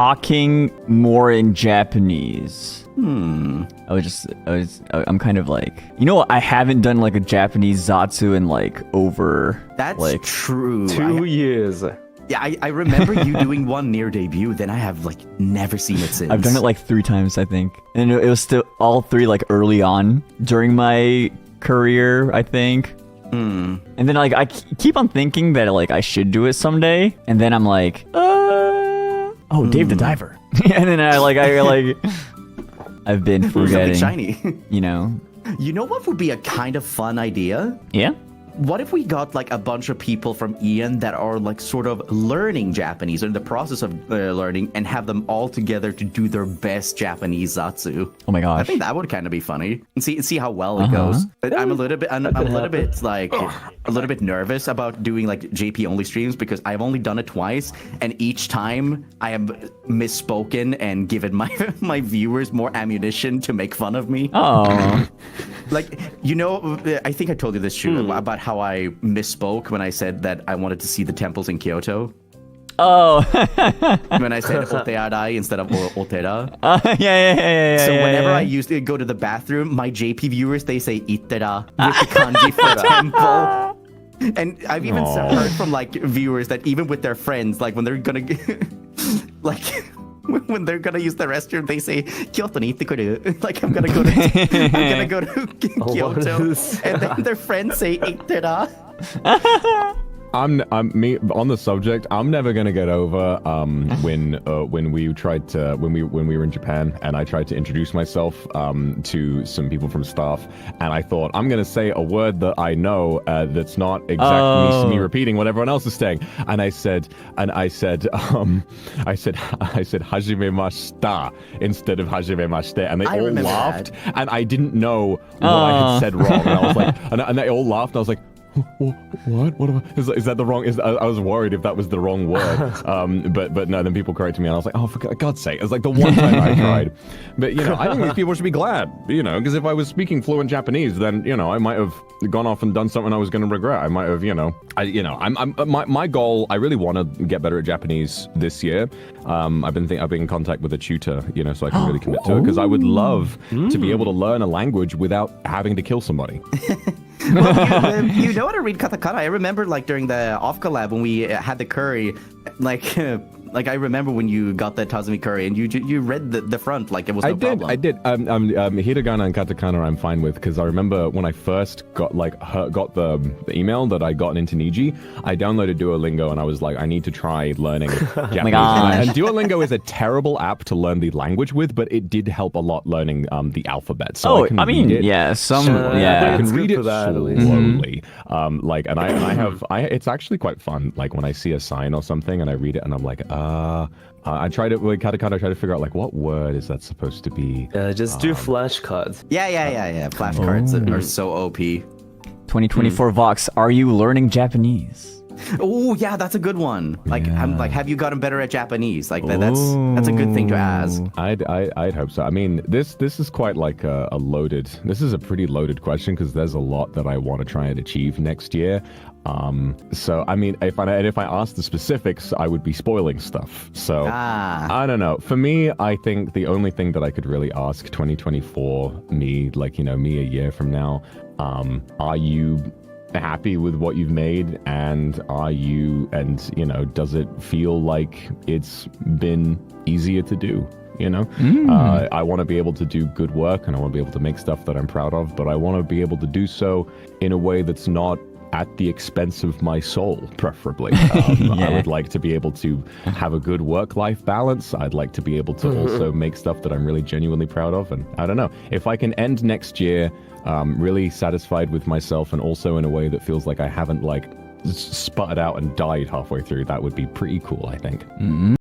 talking more in Japanese. I'm kind of like, you know what? I haven't done like a Japanese Zatsu in like over. That's like, true. 2 years. Yeah, I remember you doing one near debut, then I have like never seen it since. I've done it like 3 times, I think. And it was still all 3 like early on during my career, I think. And then like I keep on thinking that like I should do it someday, and then I'm like, oh, Dave the Diver. And then I've been forgetting. Something shiny. You know. You know what would be a kind of fun idea? Yeah. What if we got like a bunch of people from Ian that are like sort of learning Japanese or in the process of learning, and have them all together to do their best Japanese Zatsu? Oh my gosh. I think that would kind of be funny, and see how well it goes. But I'm a little bit nervous about doing like JP only streams because I've only done it twice, and each time I have misspoken and given my viewers more ammunition to make fun of me. Oh. Like, you know, I think I told you this, Shu, about how I misspoke when I said that I wanted to see the temples in Kyoto. Oh. When I said Otearai instead of Otera. Yeah. So whenever I used to go to the bathroom, my JP viewers, they say Itera with the kanji for temple. And I've even heard from like viewers that even with their friends, like when they're gonna like when they're gonna use the restroom, they say Kyoto ni ittekuru. Like I'm gonna go to Kyoto, and then their friends say Itera. I'm me on the subject. I'm never gonna get over when we were in Japan and I tried to introduce myself to some people from staff, and I thought I'm gonna say a word that I know that's not exactly me repeating what everyone else is saying, and I said hajimemashita instead of hajimemashite, and they all laughed, and I didn't know what I had said wrong, and I was like, and they all laughed, and I was like, what? Is that the wrong? I was worried if that was the wrong word. But no. Then people corrected me, and I was like, oh, for God's sake! It was like the one time I tried. But you know, I think these people should be glad. You know, because if I was speaking fluent Japanese, then you know, I might have gone off and done something I was going to regret. I might have, my goal. I really want to get better at Japanese this year. I've been in contact with a tutor, you know, so I can really commit to it, because I would love to be able to learn a language without having to kill somebody. Well, you know how to read katakana. I remember like during the off collab when we had the curry, like I remember when you got the Tazumi curry and you read the front like it was no problem. I did. Hiragana and katakana I'm fine with, because I remember when I first got the email that I got into Niji, I downloaded Duolingo and I was like, I need to try learning Japanese. Oh my gosh. And Duolingo is a terrible app to learn the language with, but it did help a lot learning the alphabet. So I can read it. Yeah, I can read it that, slowly. It's actually quite fun. Like when I see a sign or something and I read it and I'm like, I tried it with katakana. I tried to figure out like what word is that supposed to be. Just do flashcards. Yeah. Flashcards are so OP. 2024 Vox, are you learning Japanese? Oh yeah, that's a good one. Like, I'm like, have you gotten better at Japanese? Like that's a good thing to ask. I'd hope so. I mean, this is quite like a loaded. This is a pretty loaded question, because there's a lot that I want to try and achieve next year. So I mean, if I asked the specifics, I would be spoiling stuff. So I don't know. For me, I think the only thing that I could really ask 2024 me, like, you know, me a year from now, are you happy with what you've made, and you know, does it feel like it's been easier to do? You know, I want to be able to do good work, and I want to be able to make stuff that I'm proud of, but I want to be able to do so in a way that's not at the expense of my soul, preferably. I would like to be able to have a good work-life balance. I'd like to be able to also make stuff that I'm really genuinely proud of. And I don't know, if I can end next year really satisfied with myself, and also in a way that feels like I haven't like sputtered out and died halfway through, that would be pretty cool, I think.